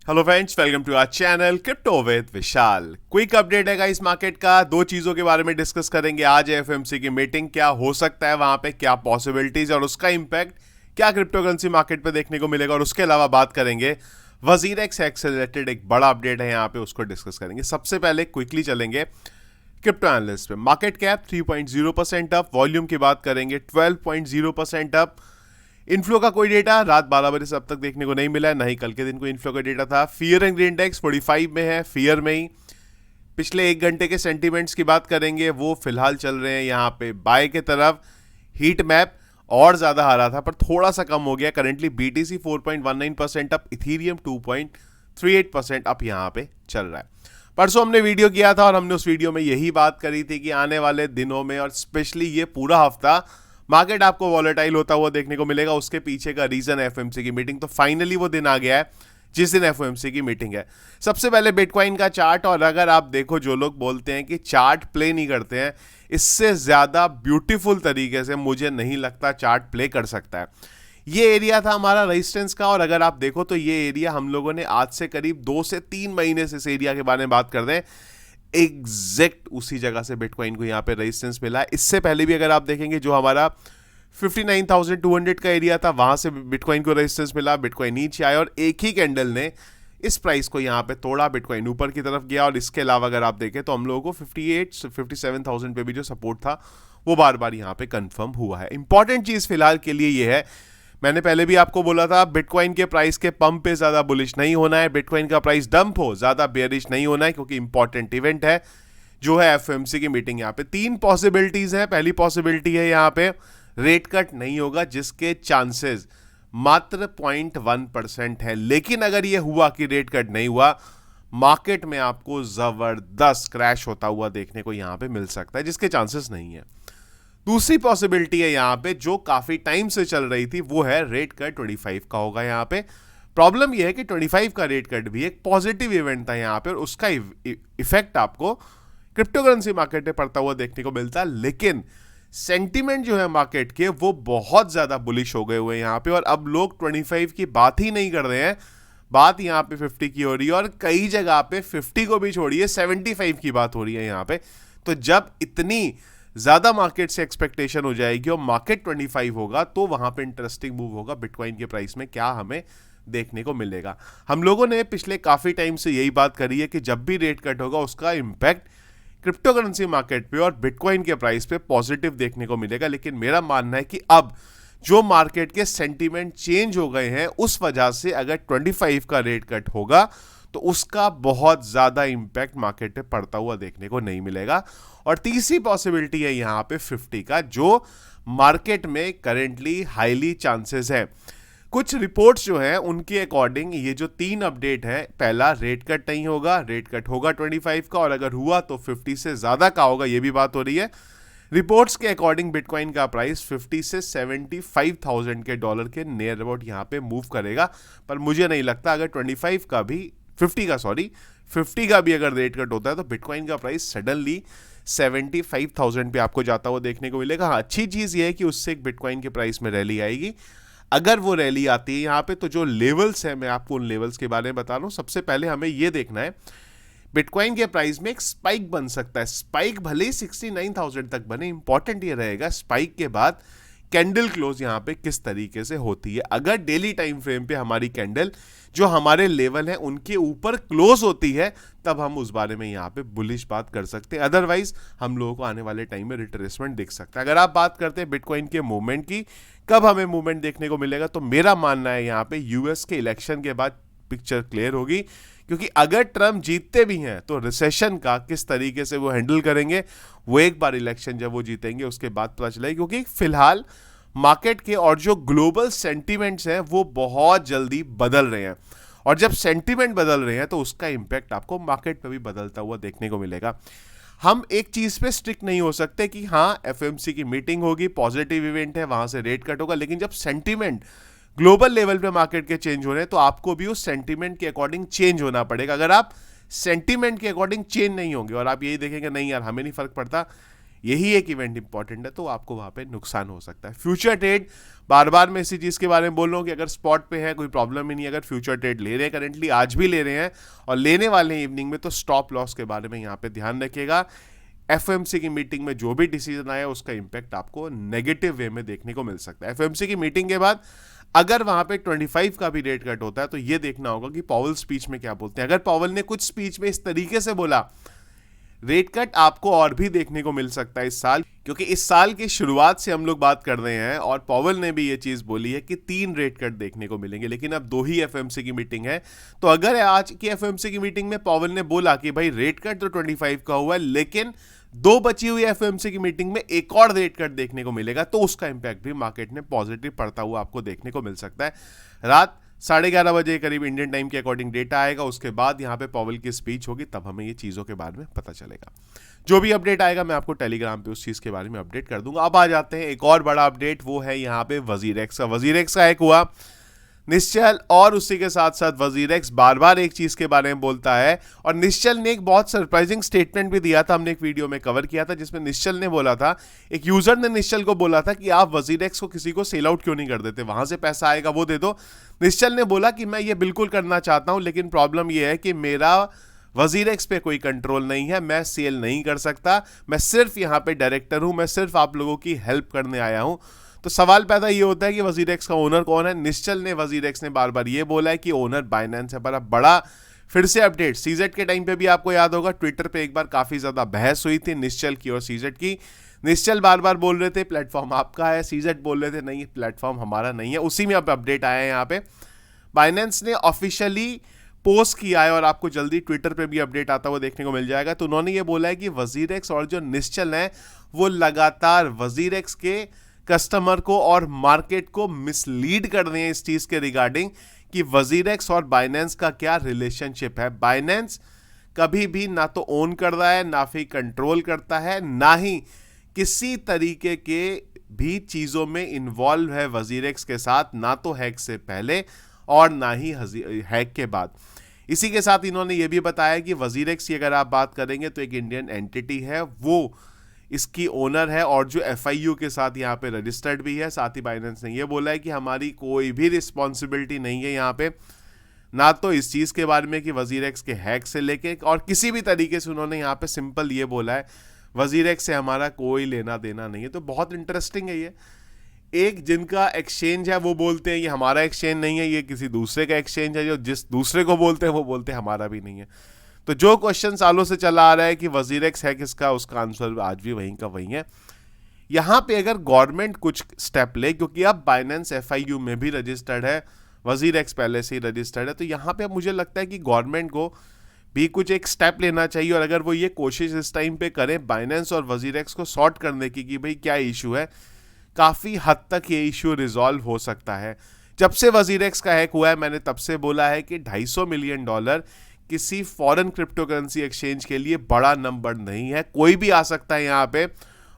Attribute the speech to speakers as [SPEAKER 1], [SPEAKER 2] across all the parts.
[SPEAKER 1] Hello friends, welcome to our channel crypto with Vishal. Quick update है guys market का। दो चीजों के बारे में डिस्कस करेंगे आज। एफएमसी की मीटिंग, क्या हो सकता है वहां पे, क्या पॉसिबिलिटीज और उसका इंपैक्ट क्या क्रिप्टो करेंसी मार्केट पे देखने को मिलेगा। और उसके अलावा बात करेंगे वजीर एक्स से रिलेटेड एक बड़ा अपडेट है यहाँ पे, उसको डिस्कस करेंगे। सबसे पहले क्विकली चलेंगे क्रिप्टो एनालिस्ट पे। मार्केट कैप 3.0% अप, वॉल्यूम की बात करेंगे 12.0% अप। इनफ्लो का कोई डेटा रात 12 बजे से अब तक देखने को नहीं मिला है, ना ही कल के दिन कोई इनफ्लो का डेटा था। फियर एंड इंडेक्स 45 में है, फियर में ही। पिछले एक घंटे के सेंटीमेंट्स की बात करेंगे, वो फिलहाल चल रहे हैं यहाँ पे बाय के तरफ। हीट मैप और ज्यादा हारा था पर थोड़ा सा कम हो गया। Currently BTC 4.19% up, Ethereum 2.38% up यहाँ पे चल रहा है। परसों हमने वीडियो किया था और हमने उस वीडियो में यही बात करी थी कि आने वाले दिनों में और स्पेशली ये पूरा हफ्ता मार्केट आपको वॉलेटाइल होता हुआ देखने को मिलेगा। उसके पीछे का रीजन है एफओएमसी की मीटिंग। तो फाइनली वो दिन आ गया है जिस दिन एफओएमसी की मीटिंग है। सबसे पहले बिटकॉइन का चार्ट, और अगर आप देखो, जो लोग बोलते हैं कि चार्ट प्ले नहीं करते हैं, इससे ज्यादा ब्यूटीफुल तरीके से मुझे नहीं लगता चार्ट प्ले कर सकता है। ये एरिया था हमारा रेजिस्टेंस का, और अगर आप देखो तो ये एरिया हम लोगों ने आज से करीब 2 से 3 महीने से इस एरिया के बारे में बात कर रहे हैं। एग्जैक्ट उसी जगह से बिटकॉइन को यहाँ पे रेजिस्टेंस मिला है। इससे पहले भी अगर आप देखेंगे, जो हमारा 59,200 का एरिया था, वहां से बिटकॉइन को रेजिस्टेंस मिला, बिटकॉइन नीचे आया और एक ही कैंडल ने इस प्राइस को यहाँ पे तोड़ा, बिटकॉइन ऊपर की तरफ गया। और इसके अलावा अगर आप देखें तो हम लोगों को 57,000 पे भी जो सपोर्ट था वो बार बार यहाँ पे कंफर्म हुआ है। इंपॉर्टेंट चीज फिलहाल के लिए ये है, मैंने पहले भी आपको बोला था, बिटकॉइन के प्राइस के पंप पे ज्यादा बुलिश नहीं होना है, बिटकॉइन का प्राइस डंप हो ज्यादा बेयरिश नहीं होना है, क्योंकि इंपॉर्टेंट इवेंट है जो है एफओएमसी की मीटिंग। यहाँ पे 3 पॉसिबिलिटीज है। पहली पॉसिबिलिटी है यहाँ पे रेट कट नहीं होगा, जिसके चांसेस मात्र 0.1% है। लेकिन अगर यह हुआ कि रेट कट नहीं हुआ, मार्केट में आपको जबरदस्त क्रैश होता हुआ देखने को यहां पे मिल सकता है, जिसके चांसेस नहीं है। दूसरी पॉसिबिलिटी है यहाँ पे, जो काफी टाइम से चल रही थी, वो है रेट कट 25 का होगा यहाँ पे। प्रॉब्लम यह है कि 25 का रेट कट भी एक पॉजिटिव इवेंट था यहाँ पे, और उसका इफेक्ट आपको क्रिप्टो करेंसी मार्केट में पड़ता हुआ देखने को मिलता है। लेकिन सेंटीमेंट जो है मार्केट के, वो बहुत ज्यादा बुलिश हो गए हुए यहाँ पे, और अब लोग 25 की बात ही नहीं कर रहे हैं, बात यहाँ पे 50 की हो रही है, और कई जगह पे 50 को भी छोड़िए 75 की बात हो रही है यहाँ पे। तो जब इतनी ज्यादा मार्केट से एक्सपेक्टेशन हो जाएगी और मार्केट 25 होगा, तो वहां पे इंटरेस्टिंग मूव होगा बिटकॉइन के प्राइस में, क्या हमें देखने को मिलेगा। हम लोगों ने पिछले काफी टाइम से यही बात करी है कि जब भी रेट कट होगा, उसका इंपैक्ट क्रिप्टो करेंसी मार्केट पे और बिटकॉइन के प्राइस पे पॉजिटिव देखने को मिलेगा। लेकिन मेरा मानना है कि अब जो मार्केट के सेंटीमेंट चेंज हो गए हैं, उस वजह से अगर 25 का रेट कट होगा तो उसका बहुत ज्यादा इंपैक्ट मार्केट पे पड़ता हुआ देखने को नहीं मिलेगा। और तीसरी पॉसिबिलिटी है यहां पे 50 का, जो मार्केट में करेंटली हाईली चांसेस है। कुछ रिपोर्ट्स जो हैं उनके अकॉर्डिंग ये जो 3 अपडेट है, पहला रेट कट नहीं होगा, रेट कट होगा 25 का, और अगर हुआ तो 50 से ज्यादा का होगा, ये भी बात हो रही है। रिपोर्ट्स के अकॉर्डिंग बिटकॉइन का प्राइस 50 से 75,000 के डॉलर के नियर अबाउट यहाँ पे मूव करेगा। पर मुझे नहीं लगता अगर 25 का भी 50 का भी अगर रेट कट होता है, तो बिटकॉइन का प्राइस सडनली 75,000 पे आपको जाता हुआ देखने को मिलेगा। हाँ, अच्छी चीज ये है कि उससे एक बिटकॉइन के प्राइस में रैली आएगी। अगर वो रैली आती है यहाँ पे, तो जो लेवल्स है, मैं आपको उन लेवल्स के बारे में बता रहा हूं। सबसे पहले हमें ये देखना है, बिटकॉइन के प्राइस में एक स्पाइक बन सकता है। स्पाइक भले ही 69,000 तक बने, इंपॉर्टेंट ये रहेगा स्पाइक के बाद कैंडल क्लोज यहाँ पे किस तरीके से होती है। अगर डेली टाइम फ्रेम पे हमारी कैंडल जो हमारे लेवल है उनके ऊपर क्लोज होती है, तब हम उस बारे में यहाँ पे बुलिश बात कर सकते हैं। अदरवाइज हम लोगों को आने वाले टाइम में रिट्रेसमेंट दिख सकता है। अगर आप बात करते हैं बिटकॉइन के मूवमेंट की, कब हमें मूवमेंट देखने को मिलेगा, तो मेरा मानना है यहाँ पे यूएस के इलेक्शन के बाद पिक्चर क्लियर होगी। क्योंकि अगर ट्रम्प जीतते भी हैं, तो रिसेशन का किस तरीके से वो हैंडल करेंगे, वो एक बार इलेक्शन जब वो जीतेंगे उसके बाद पता चलेगा। क्योंकि फिलहाल मार्केट के और जो ग्लोबल सेंटीमेंट्स हैं वो बहुत जल्दी बदल रहे हैं, और जब सेंटीमेंट बदल रहे हैं तो उसका इंपैक्ट आपको मार्केट पे भी बदलता हुआ देखने को मिलेगा। हम एक चीज पे स्ट्रिक्ट नहीं हो सकते कि हाँ एफएमसी की मीटिंग होगी, पॉजिटिव इवेंट है, वहां से रेट कट होगा, लेकिन जब सेंटीमेंट ग्लोबल लेवल पे मार्केट के चेंज हो रहे हैं, तो आपको भी उस सेंटीमेंट के अकॉर्डिंग चेंज होना पड़ेगा। अगर आप सेंटीमेंट के अकॉर्डिंग चेंज नहीं होंगे और आप यही देखेंगे नहीं यार हमें नहीं फर्क पड़ता, यही एक इवेंट इंपॉर्टेंट है तो आपको वहां पे नुकसान हो सकता है। फ्यूचर ट्रेड, बार बार मैं इसी चीज के बारे में बोल रहा हूँ कि अगर स्पॉट पे है कोई प्रॉब्लम ही नहीं, अगर फ्यूचर ट्रेड ले रहे हैं करेंटली, आज भी ले रहे हैं और लेने वाले हैं इवनिंग में, तो स्टॉप लॉस के बारे में यहाँ पे ध्यान रखिएगा। एफओएमसी की मीटिंग में जो भी डिसीजन आया उसका इंपैक्ट आपको नेगेटिव वे में देखने को मिल सकता है। एफओएमसी की मीटिंग के बाद अगर वहां पे 25 का भी रेट कट होता है तो ये देखना होगा कि पॉवल स्पीच में क्या बोलते हैं। अगर पॉवल ने कुछ स्पीच में इस तरीके से बोला, रेट कट आपको और भी देखने को मिल सकता है इस साल, क्योंकि इस साल की शुरुआत से हम लोग बात कर रहे हैं और पॉवल ने भी ये चीज बोली है कि 3 रेट कट देखने को मिलेंगे, लेकिन अब 2 ही एफओएमसी की मीटिंग है। तो अगर आज की एफओएमसी की मीटिंग में पॉवल ने बोला कि भाई रेट कट तो 25 का हुआ है, लेकिन 2 बची हुई एफओएमसी की मीटिंग में एक और रेट कट देखने को मिलेगा, तो उसका इंपैक्ट भी मार्केट में पॉजिटिव पड़ता हुआ आपको देखने को मिल सकता है। रात 11:30 बजे करीब इंडियन टाइम के अकॉर्डिंग डेटा आएगा, उसके बाद यहाँ पे पॉवल की स्पीच होगी, तब हमें ये चीजों के बारे में पता चलेगा। जो भी अपडेट आएगा मैं आपको टेलीग्राम पे उस चीज के बारे में अपडेट कर दूंगा। अब आ जाते हैं एक और बड़ा अपडेट, वो है यहाँ पे वजीरेक्स का। वजीरेक्स का एक हुआ निश्चल, और उसी के साथ साथ वजीरेक्स बार बार एक चीज के बारे में बोलता है, और निश्चल ने एक बहुत सरप्राइजिंग स्टेटमेंट भी दिया था, हमने एक वीडियो में कवर किया था, जिसमें निश्चल ने बोला था, एक यूजर ने निश्चल को बोला था कि आप वजीरेक्स को किसी को सेल आउट क्यों नहीं कर देते, वहां से पैसा आएगा वो दे दो। निश्चल ने बोला कि मैं ये बिल्कुल करना चाहता हूं, लेकिन प्रॉब्लम यह है कि मेरा वजीरेक्स पे कोई कंट्रोल नहीं है, मैं सेल नहीं कर सकता, मैं सिर्फ यहाँ पे डायरेक्टर हूं, मैं सिर्फ आप लोगों की हेल्प करने आया हूं। तो सवाल पैदा ये होता है कि वजीरेक्स का ओनर कौन है। निश्चल ने, वजीरेक्स ने बार बार ये बोला है कि ओनर बाइनेंस है, पर अब बड़ा फिर से अपडेट, सीजेड के टाइम पे भी आपको याद होगा ट्विटर पे एक बार काफी ज्यादा बहस हुई थी निश्चल की और सीजेड की। निश्चल बार बार बोल रहे थे प्लेटफॉर्म आपका है, सीजेड बोल रहे थे नहीं प्लेटफॉर्म हमारा नहीं है। उसी में अब अपडेट आया है, यहाँ पे बाइनेंस ने ऑफिशियली पोस्ट किया है और आपको जल्दी ट्विटर पे भी अपडेट आता हुआ देखने को मिल जाएगा। तो उन्होंने ये बोला है कि वजीरेक्स और जो निश्चल है वो लगातार वजीरेक्स के कस्टमर को और मार्केट को मिसलीड कर रहे हैं इस चीज के रिगार्डिंग कि वजीरेक्स और बाइनेंस का क्या रिलेशनशिप है। बाइनेंस कभी भी ना तो ओन कर रहा है, ना ही कंट्रोल करता है, ना ही किसी तरीके के भी चीजों में इन्वॉल्व है वजीरेक्स के साथ, ना तो हैक से पहले और ना ही हैक के बाद। इसी के साथ इन्होंने ये भी बताया कि वजीरेक्स की अगर आप बात करेंगे तो एक इंडियन एंटिटी है, वो इसकी ओनर है और जो एफआईयू के साथ यहाँ पे रजिस्टर्ड भी है। साथ ही बाइनेंस ने ये बोला है कि हमारी कोई भी रिस्पॉन्सिबिलिटी नहीं है यहाँ पे, ना तो इस चीज के बारे में कि वजीरेक्स के हैक से लेके और किसी भी तरीके से। उन्होंने यहाँ पे सिंपल ये बोला है वजीरेक्स से हमारा कोई लेना देना नहीं है। तो बहुत इंटरेस्टिंग है ये। एक जिनका एक्सचेंज है वो बोलते हैं ये हमारा एक्सचेंज नहीं है, ये किसी दूसरे का एक्सचेंज है, जो जिस दूसरे को बोलते हैं वो बोलते हैं हमारा भी नहीं है। तो जो क्वेश्चन सालों से चला आ रहा है कि वजीरेक्स है किसका, उसका आंसर आज भी वहीं का वहीं है। यहां पे अगर गवर्नमेंट कुछ स्टेप ले, क्योंकि अब बाइनेंस एफआईयू में भी रजिस्टर्ड है, वजीरेक्स पहले से ही रजिस्टर्ड है, तो यहां पे मुझे लगता है कि गवर्नमेंट को भी कुछ एक स्टेप लेना चाहिए। और अगर वो ये कोशिश इस टाइम पे करें बाइनेंस और वजीरेक्स को सॉर्ट करने की कि भाई क्या इशू है, काफी हद तक ये इशू रिजॉल्व हो सकता है। जब से वजीरेक्स का हैक हुआ है मैंने तब से बोला है कि $250 मिलियन किसी फॉरेन क्रिप्टो करेंसी एक्सचेंज के लिए बड़ा नंबर नहीं है। कोई भी आ सकता है यहाँ पे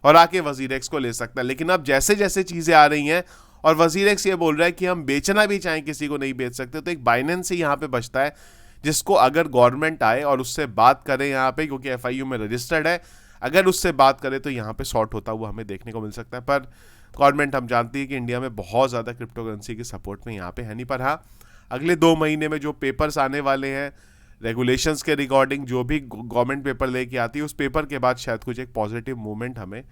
[SPEAKER 1] और आके वजीरेक्स को ले सकता है। लेकिन अब जैसे जैसे चीजें आ रही हैं और वजीरेक्स ये बोल रहा है कि हम बेचना भी चाहें किसी को नहीं बेच सकते, तो एक बाइनेंस ही यहाँ पे बचता है जिसको अगर गवर्नमेंट आए और उससे बात करें यहाँ पे, क्योंकि एफआईयू में रजिस्टर्ड है, अगर उससे बात करें तो यहाँ पे सॉर्ट होता हुआ हमें देखने को मिल सकता है। पर गवर्नमेंट हम जानती है कि इंडिया में बहुत ज़्यादा क्रिप्टो करेंसी की सपोर्ट में यहाँ पे है नहीं। पर हाँ, अगले 2 महीने में जो पेपर्स आने वाले हैं रेगुलेशंस के रिगार्डिंग, जो भी गवर्नमेंट पेपर लेके आती है उस पेपर के बाद शायद कुछ एक पॉजिटिव मूवमेंट हमें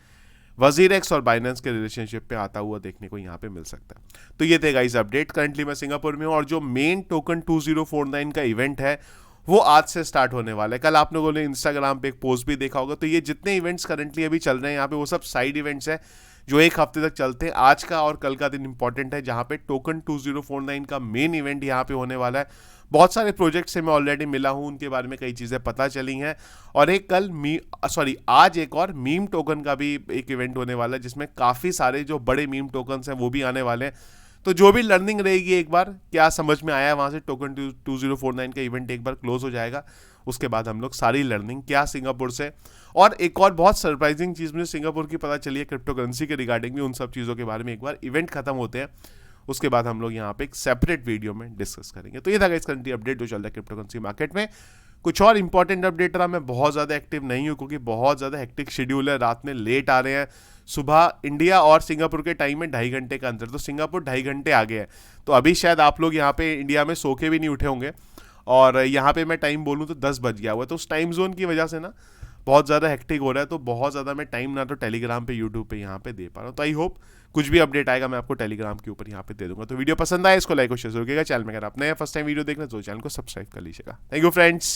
[SPEAKER 1] वजीरेक्स और बाइनेंस के रिलेशनशिप पे आता हुआ देखने को यहाँ पे मिल सकता है। तो ये थे गाइस अपडेट। करंटली मैं सिंगापुर में हूँ और जो मेन टोकन 2049 का इवेंट है वो आज से स्टार्ट होने वाला है। कल आप लोगों ने इंस्टाग्राम पे एक पोस्ट भी देखा होगा। तो ये जितने इवेंट्स करंटली अभी चल रहे हैं यहाँ पे वो सब साइड इवेंट्स हैं जो एक हफ्ते तक चलते हैं। आज का और कल का दिन इंपॉर्टेंट है जहाँ पे टोकन 2049 का मेन इवेंट यहाँ पे होने वाला है। बहुत सारे प्रोजेक्ट से मैं ऑलरेडी मिला हूँ, उनके बारे में कई चीज़ें पता चली हैं। और एक आज एक और मीम टोकन का भी एक इवेंट होने वाला है जिसमें काफ़ी सारे जो बड़े मीम टोकन्स हैं वो भी आने वाले हैं। तो जो भी लर्निंग रहेगी, एक बार क्या समझ में आया वहाँ से टोकन 2049 का इवेंट एक बार क्लोज हो जाएगा, उसके बाद हम लोग सारी लर्निंग क्या सिंगापुर से, और एक और बहुत सरप्राइजिंग चीज़ मुझे सिंगापुर की पता चली है क्रिप्टो करेंसी के रिगार्डिंग भी, उन सब चीज़ों के बारे में एक बार इवेंट खत्म होते हैं उसके बाद हम लोग यहाँ पे एक सेपरेट वीडियो में डिस्कस करेंगे। तो ये था गाइस करंट अपडेट जो चल रहा है क्रिप्टो करेंसी मार्केट में। कुछ और इंपॉर्टेंट अपडेट रहा, मैं बहुत ज़्यादा एक्टिव नहीं हूँ क्योंकि बहुत ज़्यादा हेक्टिक शेड्यूल है, रात में लेट आ रहे हैं। सुबह इंडिया और सिंगापुर के टाइम में 2.5 घंटे का अंतर, तो सिंगापुर 2.5 घंटे आगे है। तो अभी शायद आप लोग यहाँ पे इंडिया में सो के भी नहीं उठे होंगे, और यहाँ पे मैं टाइम बोलूँ तो 10 बज गया हुआ है। तो उस टाइम जोन की वजह से ना बहुत ज़्यादा हेक्टिक हो रहा है, तो बहुत ज़्यादा मैं टाइम ना तो टेलीग्राम पे, यूट्यूब पे यहाँ पे दे पा रहा हूँ। तो आई होप कुछ भी अपडेट आएगा मैं आपको टेलीग्राम के ऊपर यहाँ पे दे दूंगा। तो वीडियो पसंद आए इसको लाइक और शेयर जरूर कीजिएगा। चैनल में अगर आप नए फर्स्ट टाइम वीडियो देखना तो चैनल को सब्सक्राइब कर लीजिएगा। Thank you friends.